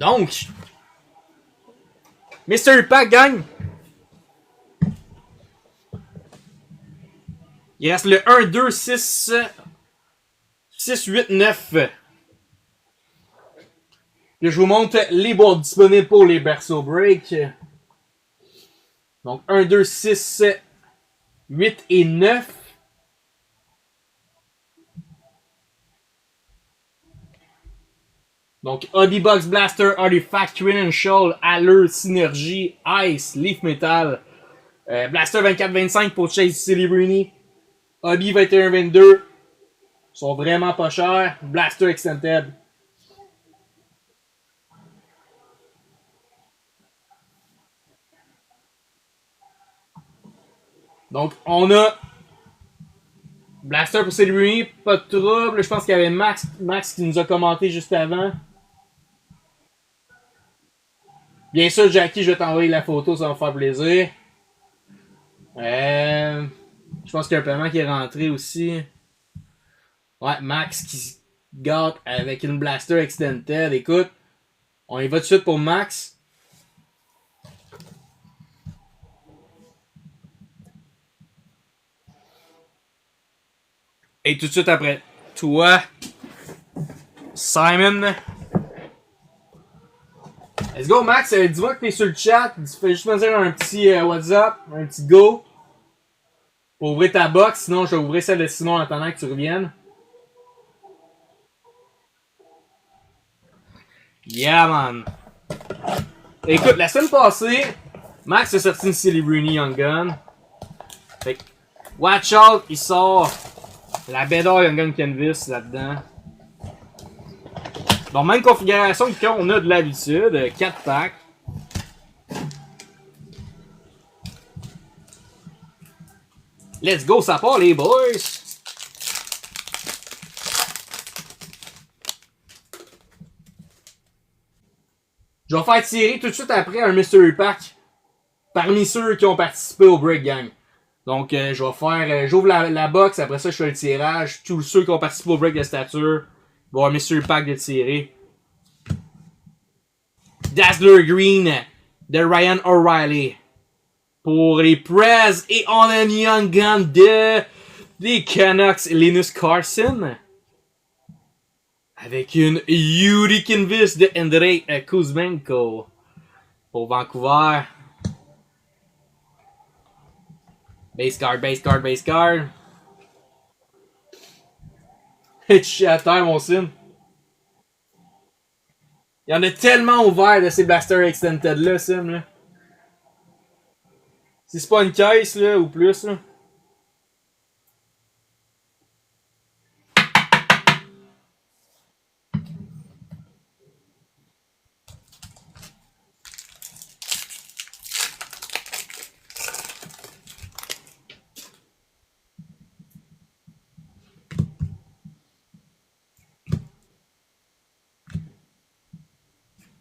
Donc, Mr. Pack gagne. Il reste le 1, 2, 6, 6, 8, 9. Là, je vous montre les boîtes disponibles pour les berceaux break. Donc, 1, 2, 6, 8 et 9. Donc, Hobbybox Blaster, Artifact, Credential, Allure, Synergie, Ice, Leaf Metal. Blaster 24-25 pour Chase Celebrini. Hobby 21-22. Sont vraiment pas chers. Blaster Extended. Donc, on a Blaster pour Celebrini, pas de trouble. Je pense qu'il y avait Max qui nous a commenté juste avant. Bien sûr, Jackie, je vais t'envoyer la photo, ça va me faire plaisir. Je pense qu'il y a un paiement qui est rentré aussi. Ouais, Max qui se gâte avec une Blaster Extended. Écoute, on y va tout de suite pour Max. Et tout de suite après toi, Simon. Let's go, Max. Dis-moi que t'es sur le chat. Fais juste me dire un petit WhatsApp, un petit go. Pour ouvrir ta box. Sinon, je vais ouvrir celle de Simon en attendant que tu reviennes. Yeah, man. Écoute, la semaine passée, Max a sorti une Celebrini Young Gun. Fait que, watch out, il sort la Bedor Young Gun Canvas là-dedans. Donc, même configuration qu'on a de l'habitude, 4 packs. Let's go, ça part les boys! Je vais faire tirer tout de suite après un Mystery Pack parmi ceux qui ont participé au Break Gang. Donc, je vais faire. J'ouvre la box, après ça, je fais le tirage. Tous ceux qui ont participé au Break de stature vont avoir un Mystery Pack de tirer. Dazzler Green de Ryan O'Reilly. Pour les Prez et on a une Young Gun des Canucks Linus Carlson. Avec une Yuri Canvas de Andrei Kuzmenko. Pour Vancouver. Base card, base card, base card. Je suis à terre, mon sim. Il y en a tellement ouvert de ces Blaster Extended là, sim, là. Si c'est pas une caisse, là, ou plus, là.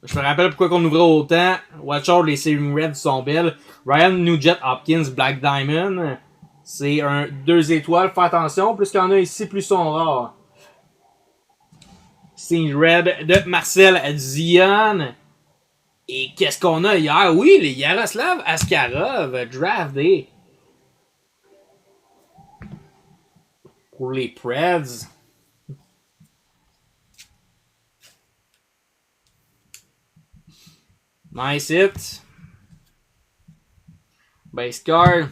Je me rappelle pourquoi on ouvrait autant. Watch out, les Serum Reds sont belles. Ryan Nugent Hopkins Black Diamond. C'est un 2 étoiles. Fais attention, plus qu'il y en a ici, plus ils sont rares. C'est une Red de Marcel Zion. Et qu'est-ce qu'on a hier? Oui, les Yaroslav Askarov Draft Day. Pour les Preds. Nice hit. Base card.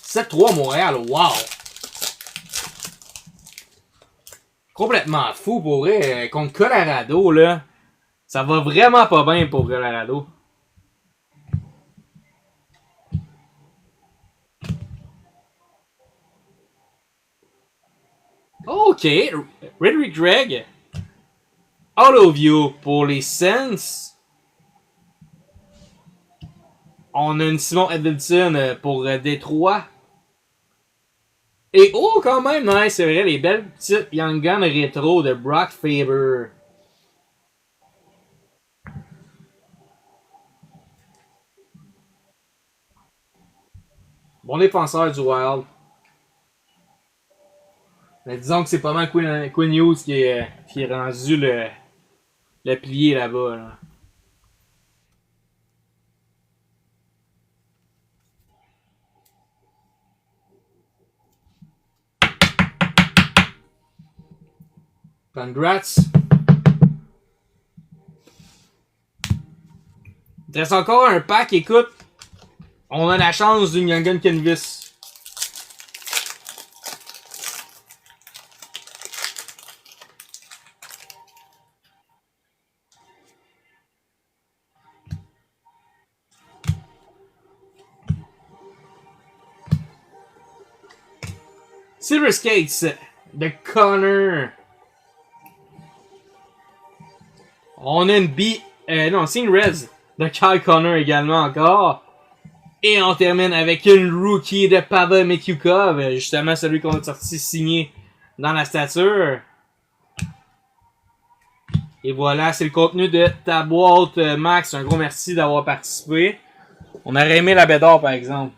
7-3 Montréal. Wow. Complètement fou pour vrai. Contre Colorado, là. Ça va vraiment pas bien pour Colorado. OK. Redrick Gregg. Auto View pour les Sens. On a une Simon Edmondson pour Détroit. Et oh, quand même, nice, c'est vrai, les belles petites Young Gun rétro de Brock Faber. Bon défenseur du Wild. Mais disons que c'est pas mal Quinn Hughes qui est rendu Le plié là-bas, là. Congrats. Il reste encore un pack, écoute. On a la chance d'une Young Gun Canvas. Silver Skates de Connor. On a une non, c'est une Reds de Kyle Connor également encore. Et on termine avec une rookie de Pavel Mikyukov. Justement, celui qu'on a sorti signé dans la stature. Et voilà, c'est le contenu de ta boîte, Max. Un gros merci d'avoir participé. On aurait aimé la baie d'or, par exemple.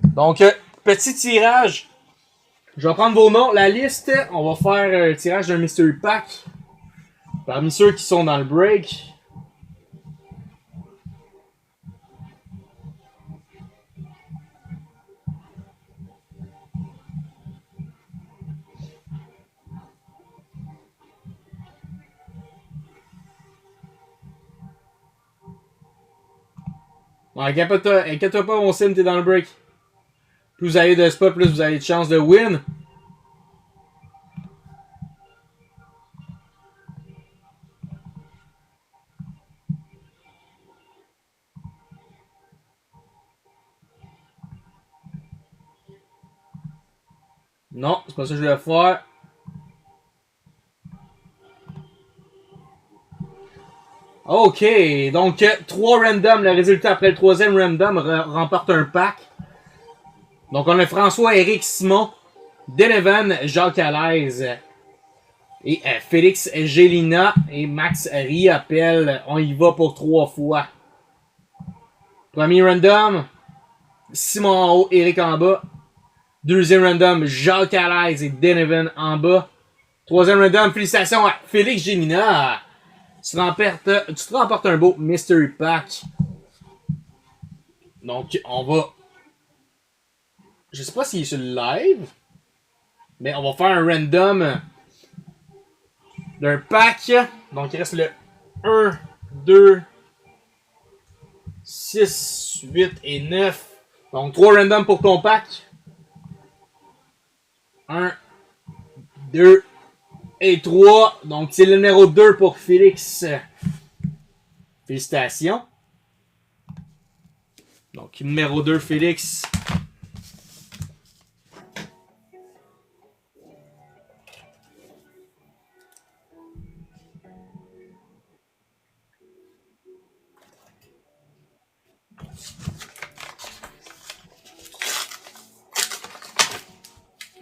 Donc, petit tirage. Je vais prendre vos noms. La liste, on va faire un tirage d'un Mystery Pack. Parmi ceux qui sont dans le break. Non, inquiète-toi pas, mon sim, t'es dans le break. Plus vous avez de spots, plus vous avez de chances de win. Non, c'est pas ça que je voulais faire. Ok, donc 3 random. Le résultat après le troisième random remporte un pack. Donc on a François-Éric Simon, Denevan, Jacques Alaise et Félix Gélina et Max Riappel. On y va pour 3 fois. Premier random, Simon en haut, Éric en bas. Deuxième random, Jacques Alaise et Denevan en bas. Troisième random, félicitations à Félix Gélina. Tu te remportes un beau Mystery Pack. Donc, on va... Je sais pas s'il est sur le live. Mais on va faire un random d'un pack. Donc, il reste le 1, 2, 6, 8 et 9. Donc, 3 randoms pour ton pack. 1, 2 et 3. Donc, c'est le numéro 2 pour Félix. Félicitations. Donc, numéro 2, Félix.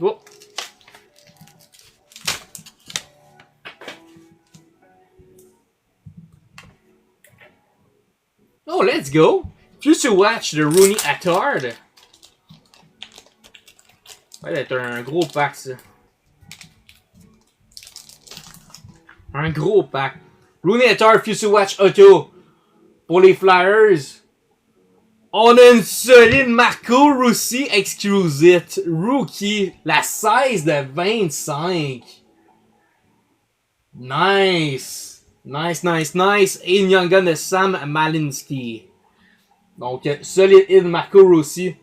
Oh. Oh, let's go! Future Watch de Rooney Attard. Ça va être un gros pack, ça. Un gros pack. Rooney Attard Future Watch Auto. Pour les Flyers. On a une solide Marco Rossi Exclusive Rookie. La 16 de 25. Nice. Nice. Et une Young Gun de Sam Malinsky. Donc, solide Marco Rossi.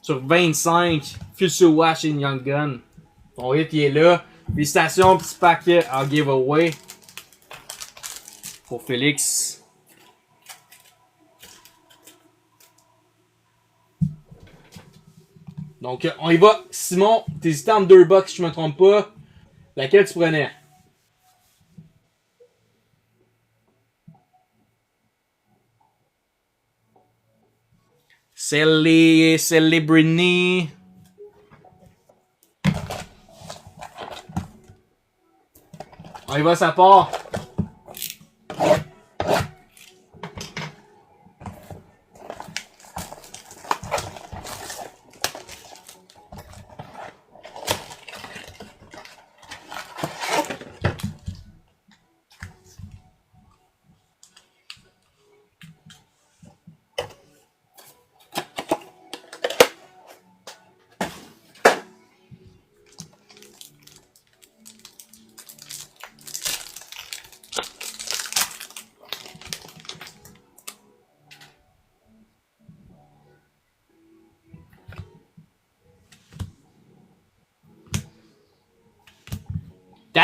Sur 25. Future Watch et une Young Gun. Ton hit, il est là. Félicitations, petit paquet en giveaway. Pour Félix. Donc, on y va. Simon, t'hésitais entre 2 box, si je me trompe pas. Laquelle tu prenais? Celebrini. On y va, ça part.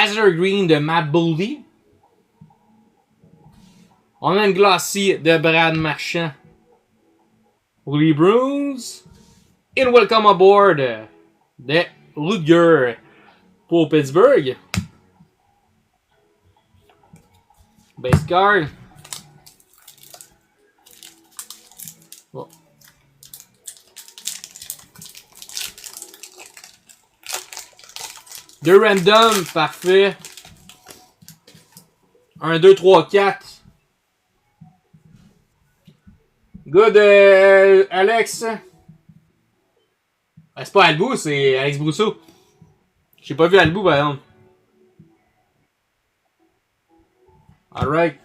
Dazzler Green de Matt Boldy. On a une Glossy de Brad Marchand pour les Bruins. Et Welcome Aboard de Rutger pour Pittsburgh. Base card. Oh. Deux random, parfait. 1, 2, 3, 4. Good, Alex. Ah, c'est pas Albou, c'est Alex Brousseau. J'ai pas vu Albou, par exemple. Alright.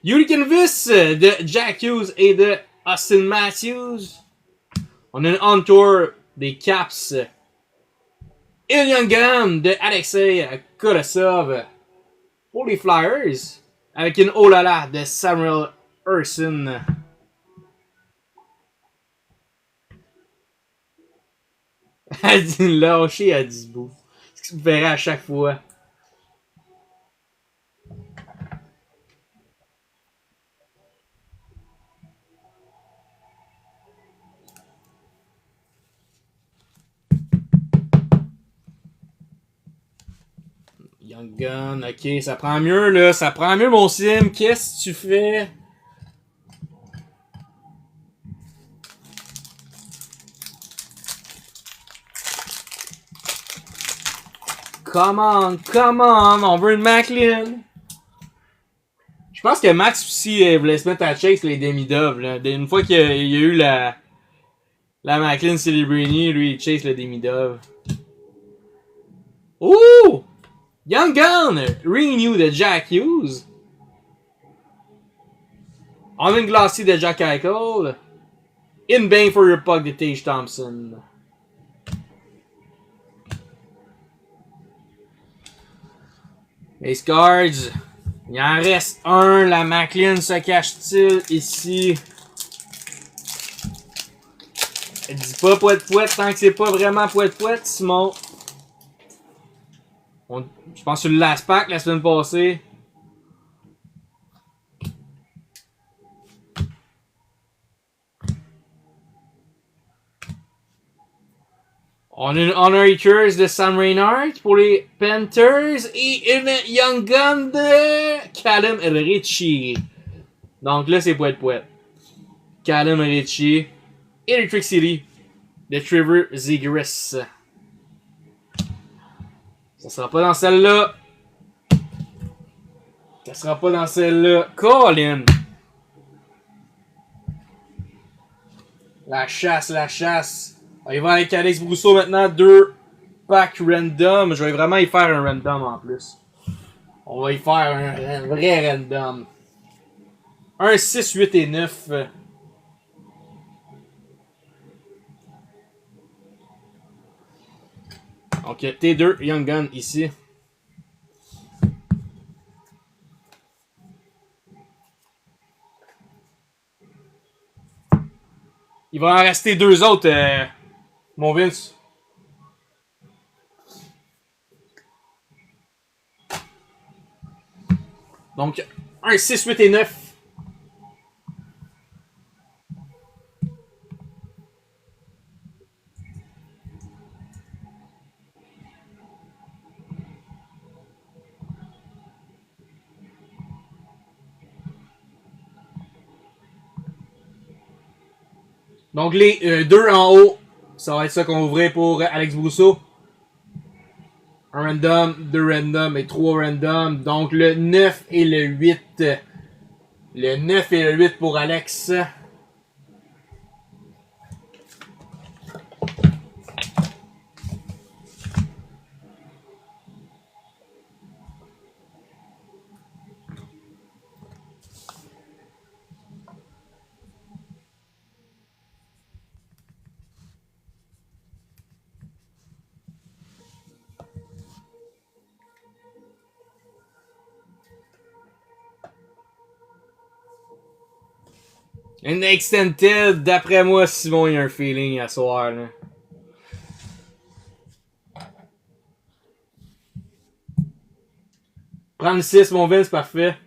Hurricane Vis de Jack Hughes et de Austin Matthews. On a une on-tour des Caps. Et Young Gun de Alexei Kurasov pour les Flyers. Avec une oh là là de Samuel Urson. Elle dit lâcher à 10 bouts. Ce que tu verrais à chaque fois. Young Gun, ok, ça prend mieux là, ça prend mieux mon sim. Qu'est-ce que tu fais? Come on, on veut une McLean. Je pense que Max aussi voulait se mettre à chase les demi-dove. Une fois qu'il y a eu la McLean Celebrini, lui il chase le demi-dove. Ouh! Young Gun! Renew de Jack Hughes. On a une Glossy de Jack Eichel. In Bang for your puck de Tage Thompson. Ace Cards. Il en reste un. La McLean se cache-t-il ici? Elle dit pas poète-poète tant que c'est pas vraiment poète-poète, Simon. Je pense sur le last pack la semaine passée. On a une Honorary Curse de Sam Reinhart pour les Panthers et une Young Gun de Callum Ritchie. Donc là, c'est poète-poète. Callum Ritchie. Electric City de Trevor Zegras. Ça sera pas dans celle-là. Ça sera pas dans celle-là. Colin. La chasse, la chasse. Il va avec Alex Brousseau maintenant. 2 packs random. Je vais vraiment y faire un random en plus. On va y faire un vrai random. 1, 6, 8 et 9. Donc T2 Young Gun ici. Il va en rester 2 autres, mon Vince. Donc 1, 6, 8 et 9. Donc les 2 en haut, ça va être ça qu'on va ouvrir pour Alex Brousseau. 1 random, 2 random et 3 random. Donc le 9 et le 8. Le 9 et le 8 pour Alex. Une extended, d'après moi, Simon, il y a un feeling à soir. Là. Prends le 6, mon Vince, parfait.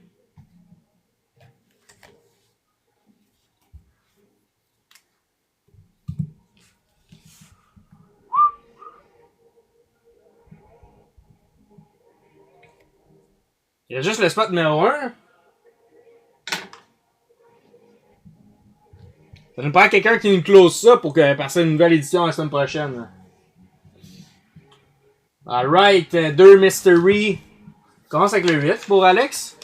Il y a juste le spot numéro 1. Ça nous prend quelqu'un qui nous close ça pour que passer une nouvelle édition la semaine prochaine. Alright, 2 Mystery. Commence avec le 8 pour Alex.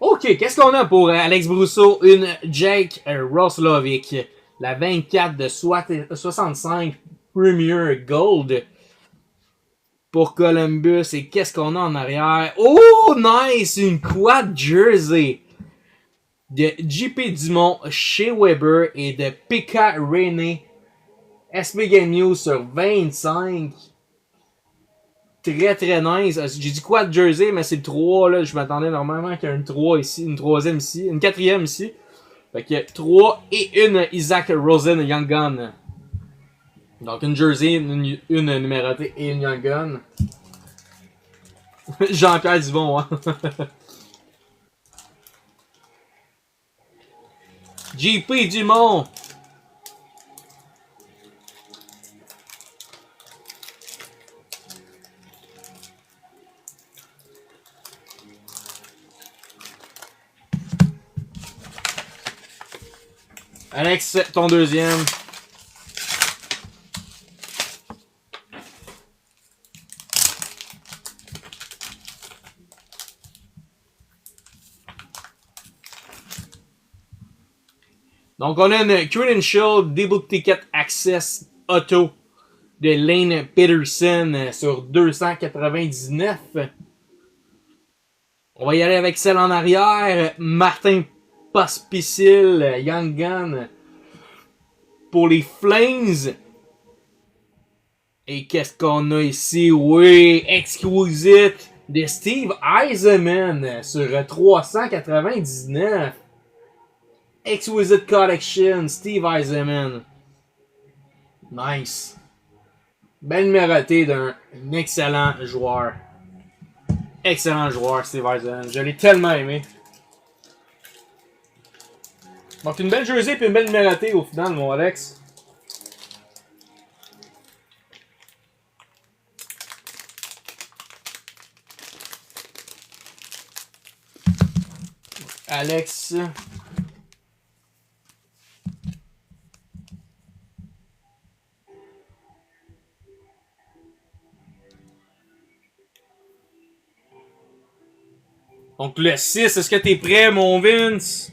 Ok, qu'est-ce qu'on a pour Alex Brousseau? Une Jake Roslovic. La 24 de 65 Premier Gold pour Columbus. Et qu'est-ce qu'on a en arrière? Oh, nice! Une quad jersey de JP Dumont, Shea Weber et de Pekka Rinne. SP Game News sur 25. Très très nice. J'ai dit quad jersey, mais c'est le 3 là. Je m'attendais normalement qu'il y ait une 3 ici, une 3e ici, une 4e ici. Fait que 3 et une Isaac Rosen Young Gun. Donc une jersey, une numérotée et une Young Gun. Jean-Pierre Dubon, hein. JP Dumont. Alex, ton deuxième. Donc, on a une Credential Debut Ticket Access Auto de Lane Peterson sur 299. On va y aller avec celle en arrière. Martin Pospisil, Young Gun pour les Flames. Et qu'est-ce qu'on a ici? Oui, Exquisite de Steve Eisenman sur 399. Exquisite Collection, Steve Eisenman. Nice. Belle numérotée d'un excellent joueur. Excellent joueur, Steve Eisenman. Je l'ai tellement aimé. Donc une belle jersey et une belle numérotée au final, mon Alex. Alex. Donc le 6, est-ce que t'es prêt, mon Vince?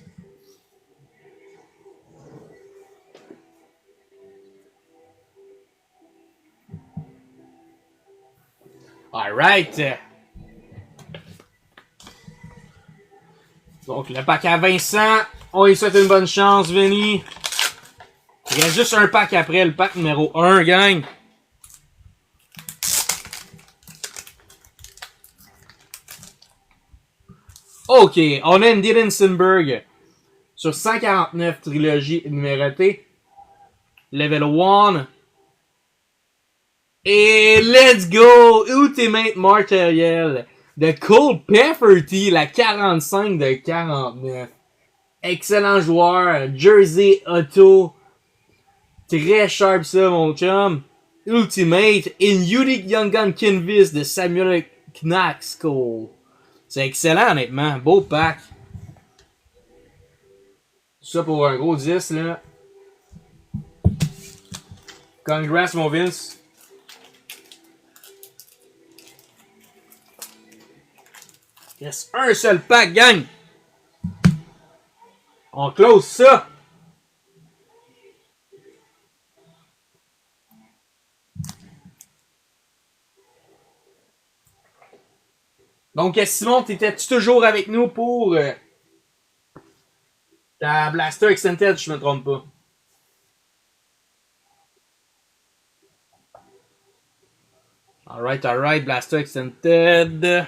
Alright. Donc le pack à Vincent. On lui souhaite une bonne chance, Vinny. Il reste juste un pack après, le pack numéro 1, gang. Ok, on a une Dylan Sundberg sur 149 trilogie numérotée. Level 1. Et let's go! Ultimate Marteriel de Cole Pefferty, la 45 de 49. Excellent joueur, Jersey Auto. Très sharp ça, mon chum. Ultimate. In Unique Young Gun Canvas de Samuel Knaxcole. C'est excellent, honnêtement. Beau pack. Tout ça pour un gros 10, là. Congrats, mon Vince. Il reste un seul pack, gang. On close ça. Donc, Simon, t'étais-tu toujours avec nous pour ta Blaster Extended, je me trompe pas? Alright, Blaster Extended.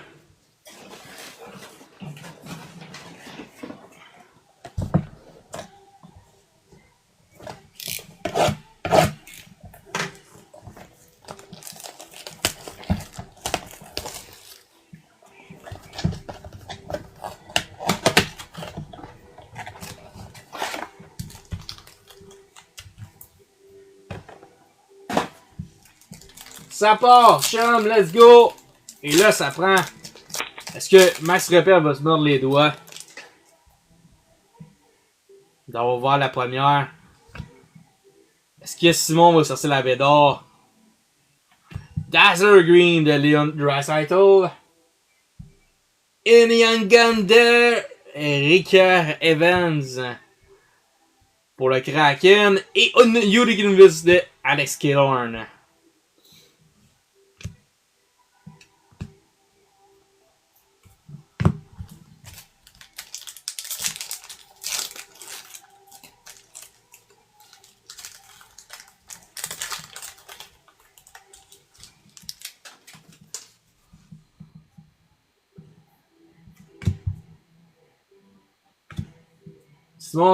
Ça part, chum, let's go! Et là, ça prend... Est-ce que Max Repère va se mordre les doigts? On va voir la première. Est-ce que Simon va sortir la baie d'or? Dazzler Green de Leon Draisaitl. Young Gun de Ricker Evans pour le Kraken. Et Yuri Gunvis de Alex Killorn.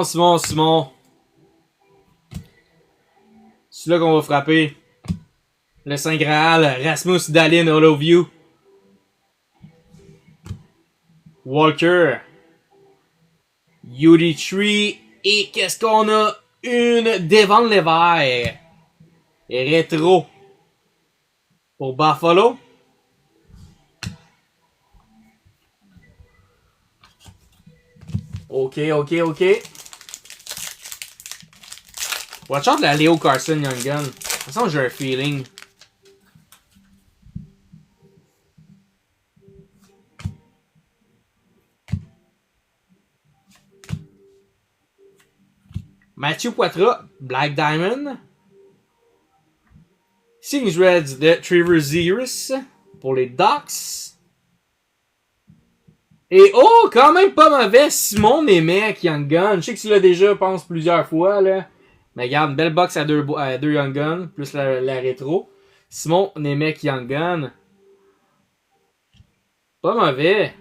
Simon. C'est là qu'on va frapper. Le Saint Graal, Rasmus Dahlin, All of You. Walker. Yuri Tree. Et qu'est-ce qu'on a? Une Devon Levi. Et rétro. Pour Buffalo. Ok. Watch out la Leo Carson Young Gun. De toute façon, j'ai un feeling. Mathieu Poitras, Black Diamond. Sings Reds de Trevor Zegras pour les Ducks. Et oh, quand même pas mauvais, Simon Nemec Young Gun. Je sais que tu l'as déjà, pense plusieurs fois, là. Mais regarde, une belle box à deux Young Gun, plus la rétro. Simon Nemec Young Gun. Pas mauvais.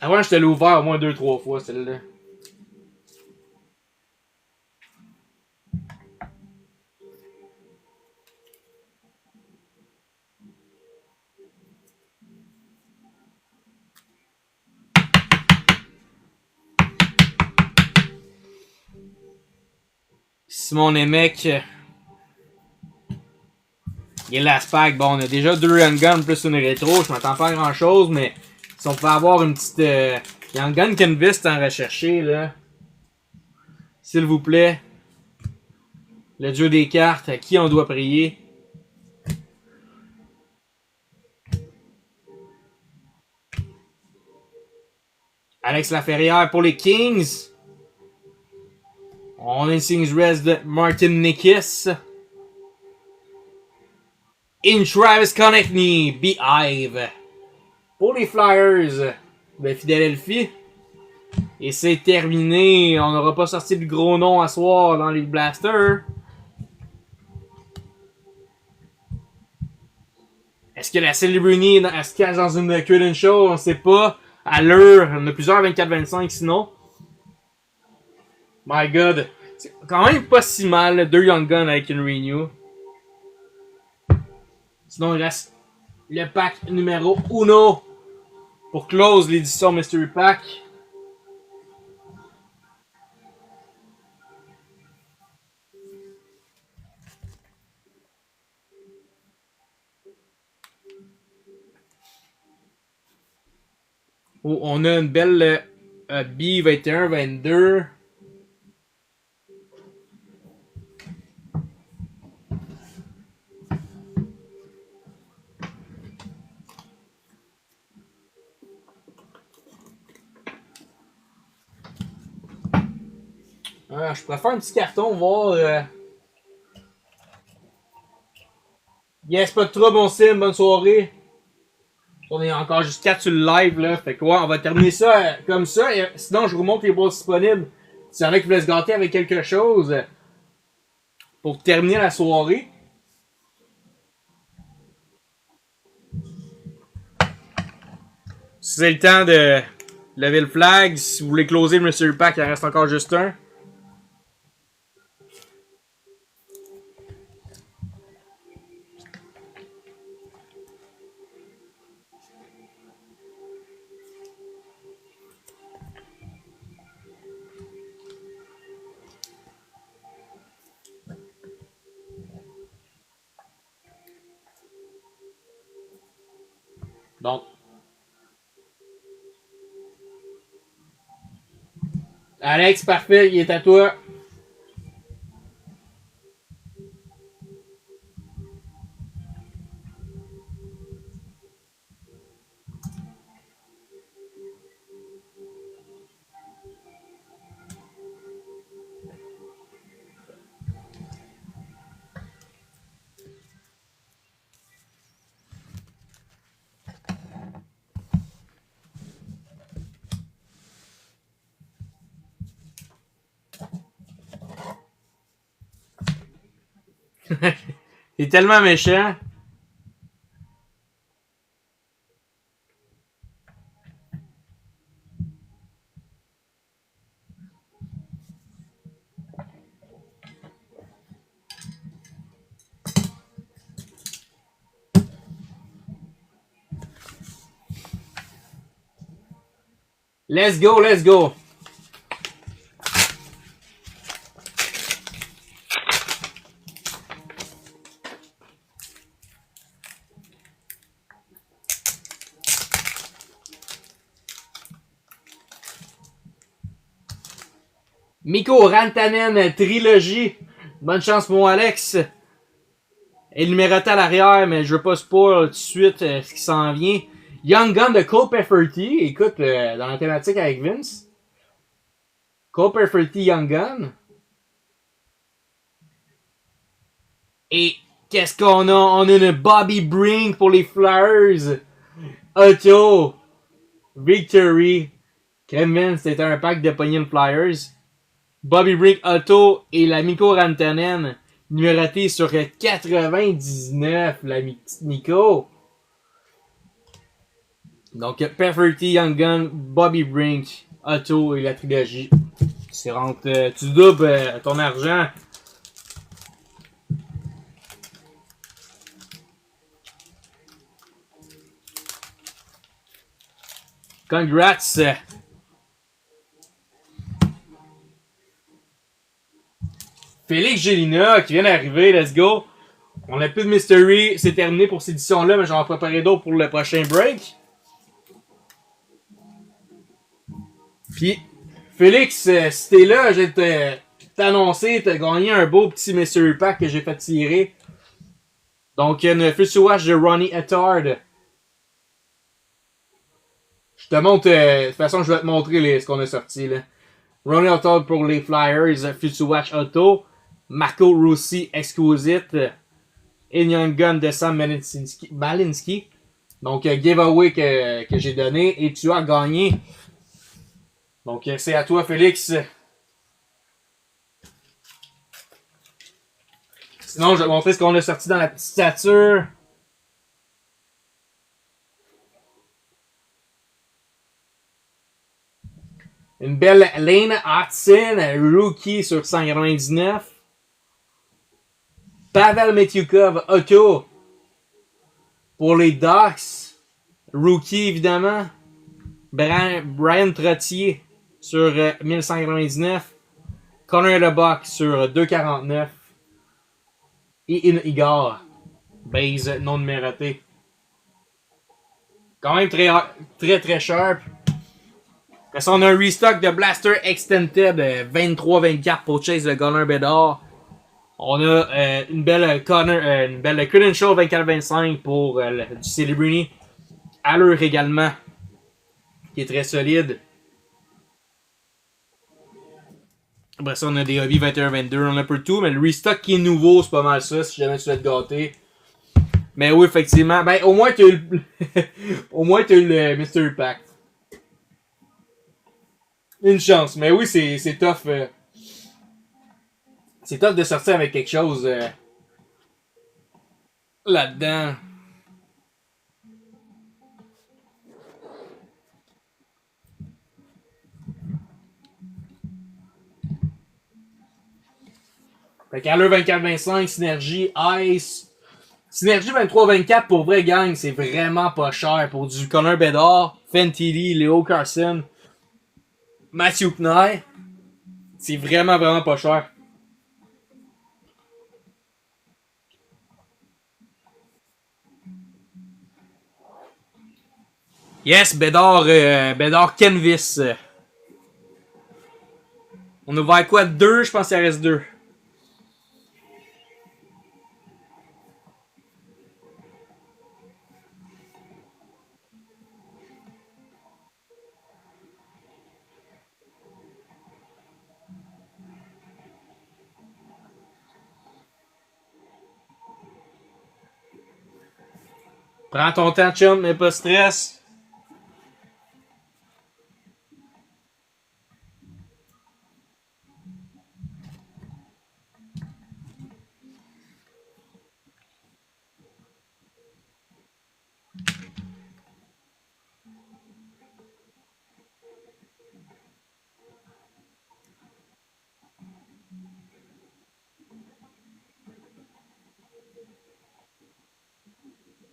Avant, je te l'ai ouvert au moins 2-3 fois, celle-là. Simon Nemec. Et last pack, bon, on a déjà 2 Young Gun plus une rétro. Je m'attends pas à grand chose, mais si on peut avoir une petite Young Gun Canvas en recherché, là. S'il vous plaît. Le jeu des cartes, à qui on doit prier? Alex Laferrière pour les Kings. On a une Sings Res de Martin Nikis. In Travis Konechny, Beehive. Pour les Flyers de Philadelphie. Et c'est terminé. On n'aura pas sorti de gros noms à soir dans les Blasters. Est-ce que la Celebrini se cache dans une Curtain Show? On ne sait pas. À l'heure, on a plusieurs 24-25 sinon. My God. C'est quand même pas si mal. 2 Young Guns avec une renew. Sinon, il reste le pack numéro 1 pour close l'édition Mystery Pack. Où on a une belle B21-22. Je préfère un petit carton, voir. Yes, pas de trouble, mon sim, bonne soirée. On est encore juste 4 sur le live, là. Fait que ouais, on va terminer ça comme ça. Et, sinon, je vous montre les boîtes disponibles. S'il y en a qui voulaient se gâter avec quelque chose pour terminer la soirée. Si c'est le temps de lever le flag, si vous voulez closer le Mystery Pack, il en reste encore juste un. Donc, Alex, parfait, il est à toi. Il est tellement méchant. Let's go, let's go. Mikko Rantanen, trilogie. Bonne chance, mon Alex. Et numéroté à l'arrière, mais je veux pas spoil tout de suite ce qui s'en vient. Young Gun de Cole Pefferty. Écoute, dans la thématique avec Vince. Cole Pefferty, Young Gun. Et qu'est-ce qu'on a? On a une Bobby Brink pour les Flyers. Auto. Victory. Kevin, c'était un pack de pognon Flyers. Bobby Brink Auto et la Mikko Rantanen. Numéroté sur 99, la petite Mikko. Donc, Pefferty, Young Gun, Bobby Brink, Auto et la trilogie. Tu doubles ton argent. Congrats! Félix Gélina qui vient d'arriver, let's go! On a plus de mystery, c'est terminé pour cette édition-là, mais j'en préparer d'autres pour le prochain break. Puis, Félix, si t'es là, je vais t'annoncer, t'as gagné un beau petit mystery pack que j'ai fait tirer. Donc, une Future Watch de Ronnie Ettard. Je te montre, de toute façon, je vais te montrer ce qu'on a sorti, là. Ronnie Ettard pour les Flyers, Future Watch Auto. Marco Rossi Exquisite. Et Young Gun de Sam Malinski. Donc, giveaway que j'ai donné. Et tu as gagné. Donc, c'est à toi, Félix. Sinon, je vais te montrer ce qu'on a sorti dans la petite stature. Une belle Lane Hudson, rookie sur 199. Pavel Metyukov, auto. Pour les Ducks. Rookie, évidemment. Brian Trottier sur 1199. Connor LeBuck sur 249. Et Igor. Base non numéroté. Quand même très, très, très sharp. Après ça, on a un restock de Blaster Extended 23-24 pour Chase le Gunner Bedard. On a une belle Credential 24-25 pour du Celebrini. Allure également, qui est très solide. Après ça, on a des Hobby 21-22. On a un peu de tout, mais le restock qui est nouveau, c'est pas mal ça, si jamais tu veux te gâter. Mais oui, effectivement. Ben, au moins, tu as eu le... au moins, tu as eu le Mystery Pack. Une chance. Mais oui, c'est tough. C'est tough de sortir avec quelque chose là-dedans. Fait qu'Allure 24-25, Synergie, Ice. Synergie 23-24 pour vrai gang, c'est vraiment pas cher. Pour du Connor Bedard, Fantilli, Léo Carson, Matthew Knight, c'est vraiment vraiment pas cher. Yes, Bédard Kenvis. On a ouvert quoi? 2, je pense qu'il reste 2. Prends ton temps, chum, mais pas de stress.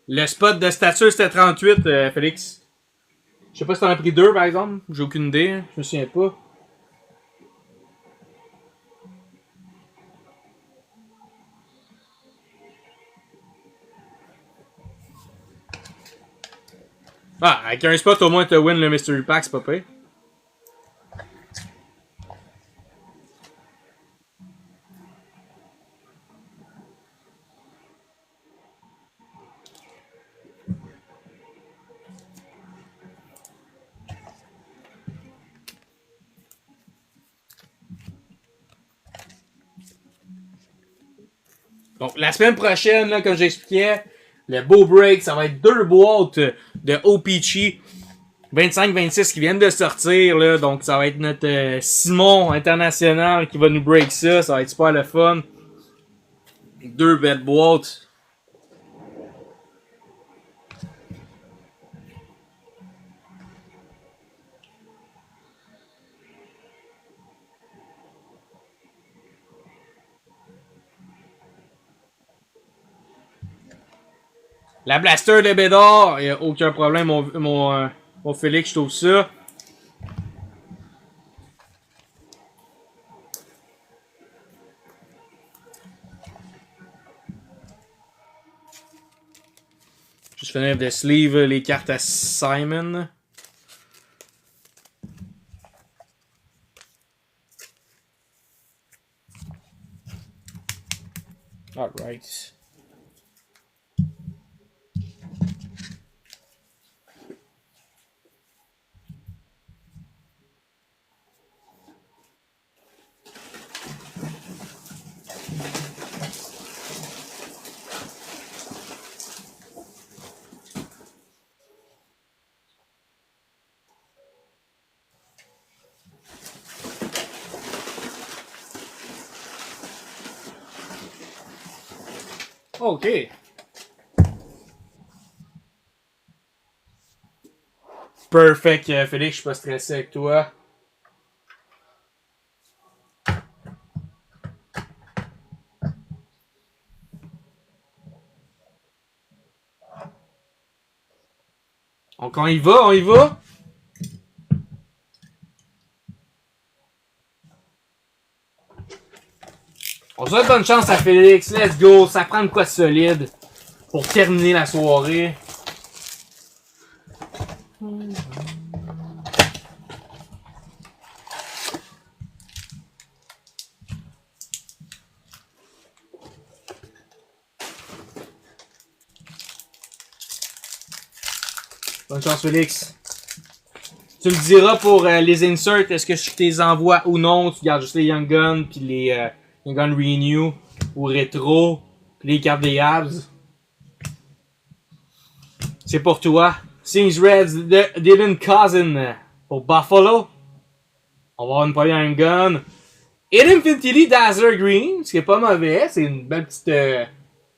Le spot de stature, c'était 38, Félix. Je sais pas si t'en as pris 2, par exemple. J'ai aucune idée. Je me souviens pas. Ah, avec un spot, au moins, tu win le Mystery Pack, c'est pas pire. Donc, la semaine prochaine, là, comme j'expliquais, le beau break, ça va être 2 boîtes de OPC 25-26 qui viennent de sortir. Là, donc, ça va être notre Simon international qui va nous break ça. Ça va être super le fun. 2 belles boîtes. La blaster de Bédard, il n'y a aucun problème, mon Félix, je trouve ça. Juste finir de sleeve les cartes à Simon. Alright. OK. Perfect, Félix, je suis pas stressé avec toi. Donc on y va, on y va. On souhaite bonne chance à Félix. Let's go. Ça prend de quoi de solide pour terminer la soirée. Bonne chance, Félix. Tu me diras pour les inserts, est-ce que je te les envoie ou non. Tu gardes juste les Young Guns, puis les Young Gun Renew, ou Retro, puis les cartes des Habs. C'est pour toi. Sings Reds, Dylan Cousin pour Buffalo. On va avoir une première Young Gun. Eden Infinity Dazzler Green, ce qui est pas mauvais. C'est une belle petite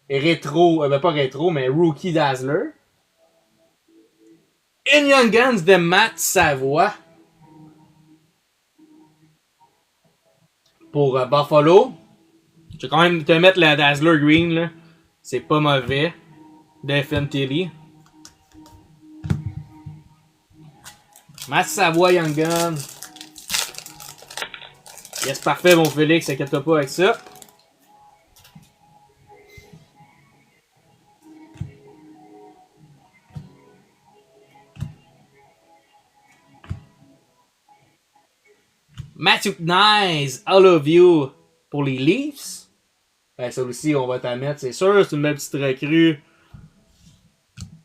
rétro, ben pas rétro, mais Rookie Dazzler. Une Young Guns de Matt Savoie. Pour Buffalo. Je vais quand même te mettre la Dazzler Green, là. C'est pas mauvais. Definitely. Matt Savoie Young Gun. Yes, parfait, mon Félix, inquiète pas avec ça. Matthew Knies, I love you pour les Leafs. Ben, ça aussi, on va t'en mettre, c'est sûr. C'est une belle petite recrue.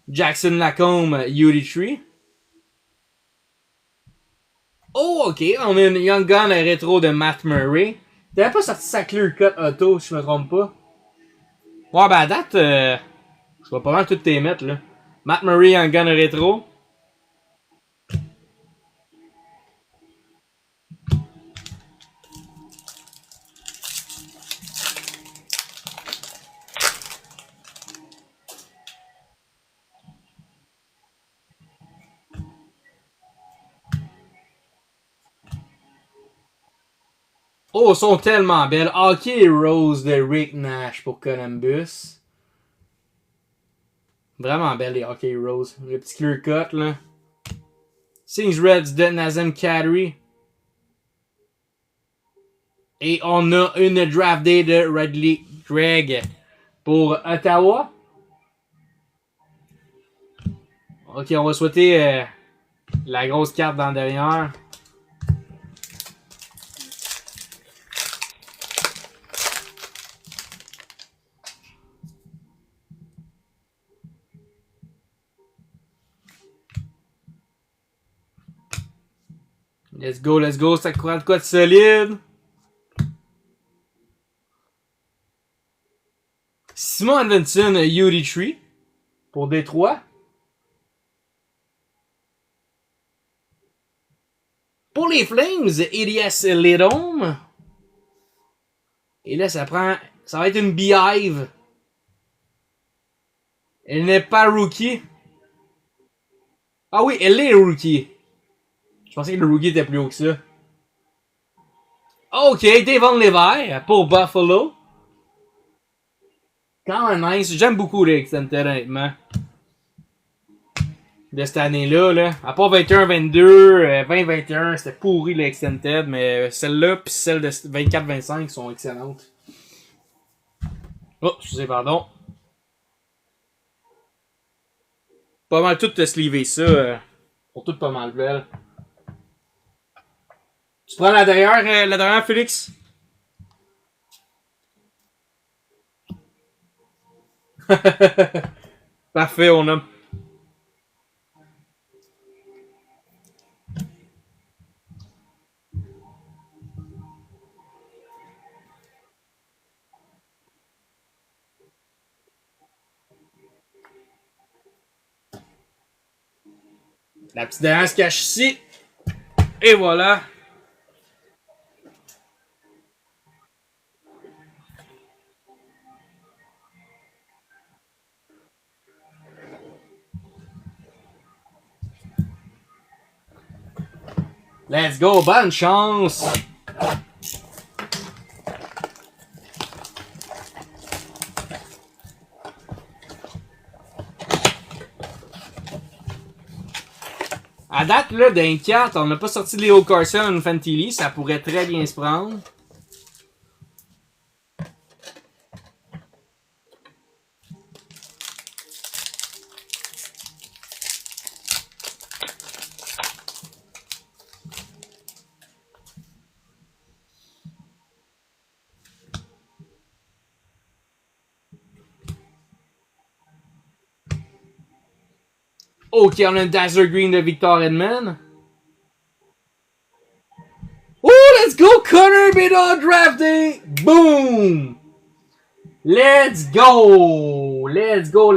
Jackson Lacombe, UD3. Oh, ok. On a une Young Gun rétro de Matt Murray. T'avais pas sorti sa clear cut auto, si je me trompe pas. Ouais, ben à date, je vais pas mal toutes tes mettre, là. Matt Murray, Young Gun rétro. Oh, elles sont tellement belles. Hockey Rose de Rick Nash pour Columbus. Vraiment belles les Hockey Rose. Le petit clear cut, là. Sings Reds de Nazem Kadri. Et on a une draft day de Ridley Gregg pour Ottawa. Ok, on va souhaiter la grosse carte dans le derrière. Let's go, ça croit de quoi de solide. Simon Edvinsson, UD3 pour Détroit. Pour les Flames, Elias Lidom. Et là, ça va être une Beehive. Elle n'est pas rookie. Ah oui, elle est rookie. Je pensais que le rookie était plus haut que ça. Ok, Devon Levi pour Buffalo. Quand même nice. J'aime beaucoup les Extended, honnêtement. De cette année-là, là. À part 21-22, 20-21, c'était pourri les Extended, mais celle-là pis celle de 24-25 sont excellentes. Oh, excusez, pardon. Pas mal tout te sliver ça. Pour tout pas mal belle. Tu prends la derrière, Félix? Parfait, on a. La petite derrière se cache ici. Et voilà. Let's go, bonne chance! À date, là, d'un 4, on n'a pas sorti de Leo Carson ou Fantilli, ça pourrait très bien se prendre. Ok, on a un Dazzler Green de Victor Edmond. Oh, let's go! Connor Bedard draft day! Boom! Let's go! Let's go!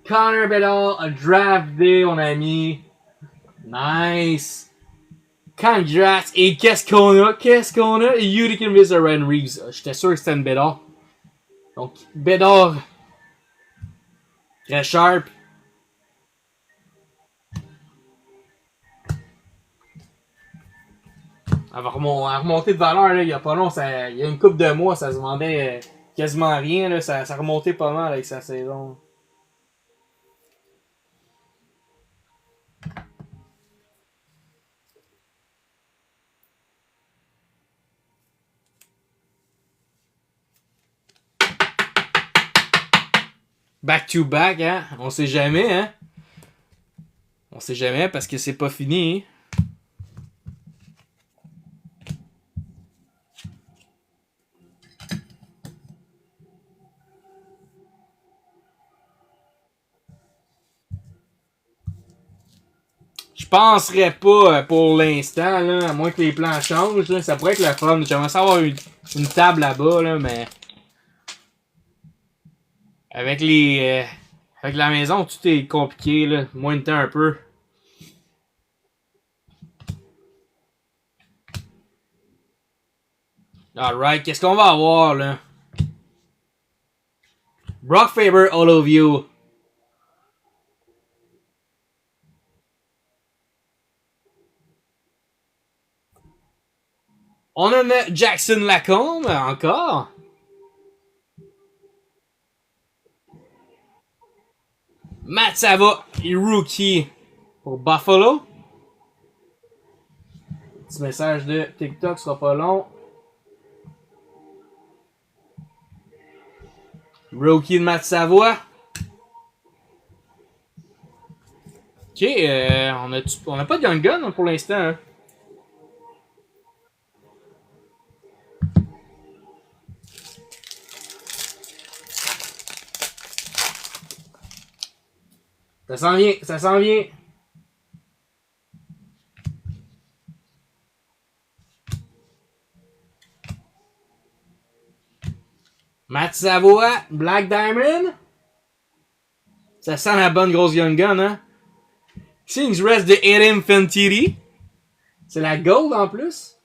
Connor Bedard, a draft day, on a mis. Nice! Congrats! Et qu'est-ce qu'on a? Utica Mr. Ryan Reeves. J'étais sûr que c'était une Bedard. Donc, Bedard. Très sharp. Elle va remonter de valeur, là, il y a pas long, il y a une couple de mois, ça se vendait quasiment rien, là, ça remontait pas mal avec sa saison. Back to back, hein? On sait jamais, hein? On sait jamais parce que c'est pas fini. penserais pas pour l'instant, là, à moins que les plans changent. Là, ça pourrait être le fun. J'aimerais avoir une table là-bas, là, mais avec avec la maison, tout est compliqué, là. Moins de temps un peu. Alright, qu'est-ce qu'on va avoir, là? Brock Faber, All of You. On en a Jackson Lacombe, encore. Matt Sava, rookie pour Buffalo. Petit message de TikTok, sera pas long. Rookie de Matt Savoie. Ok, on a pas de Young Gun pour l'instant. Hein. Ça s'en vient, ça s'en vient. Matt Savoie, Black Diamond. Ça sent la bonne grosse Young Gun, hein. Kings Rest de Erim Fentiri. C'est la gold en plus.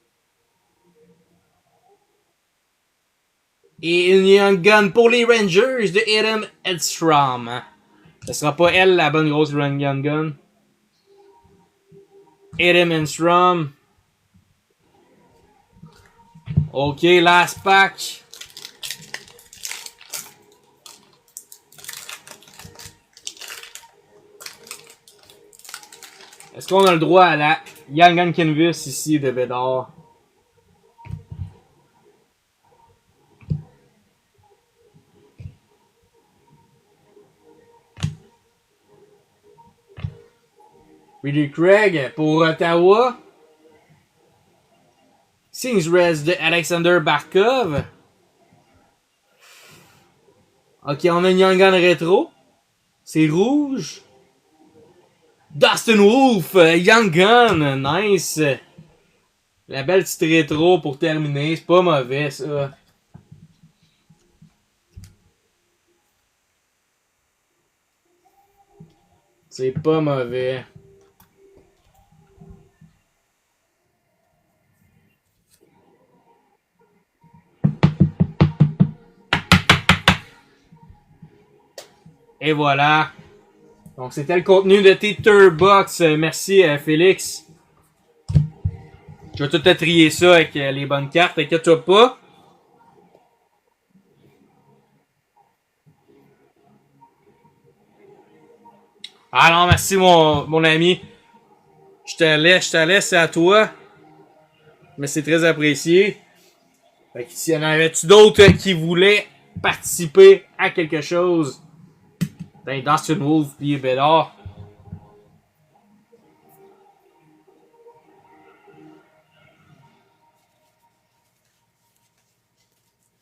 Et une Young Gun pour les Rangers de Erim Edstrom. Ce sera pas elle la bonne grosse Young Gun. Erim Edstrom. Ok, last pack. Est-ce qu'on a le droit à la Young Gun Canvas ici de Bédard? Billy Craig pour Ottawa. Sings Res de Alexander Barkov. Ok, on a une Young Gun rétro. C'est rouge. Dustin Wolf, Young Gun, nice. La belle petite rétro pour terminer, c'est pas mauvais ça. C'est pas mauvais. Et voilà. Donc c'était le contenu de Titterbox. Merci Félix. Je vais tout te trier ça avec les bonnes cartes, inquiète-toi pas. Ah non, merci mon ami. Je te laisse à toi. Mais c'est très apprécié. Fait que s'il y en avait-tu d'autres qui voulaient participer à quelque chose, ben Dustin Wolf puis Bédard.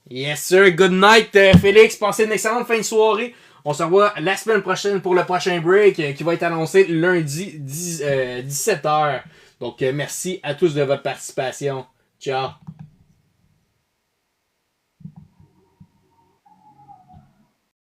Yes sir, good night Félix, passez une excellente fin de soirée. On se revoit la semaine prochaine pour le prochain break qui va être annoncé lundi 17h. Donc merci à tous de votre participation. Ciao.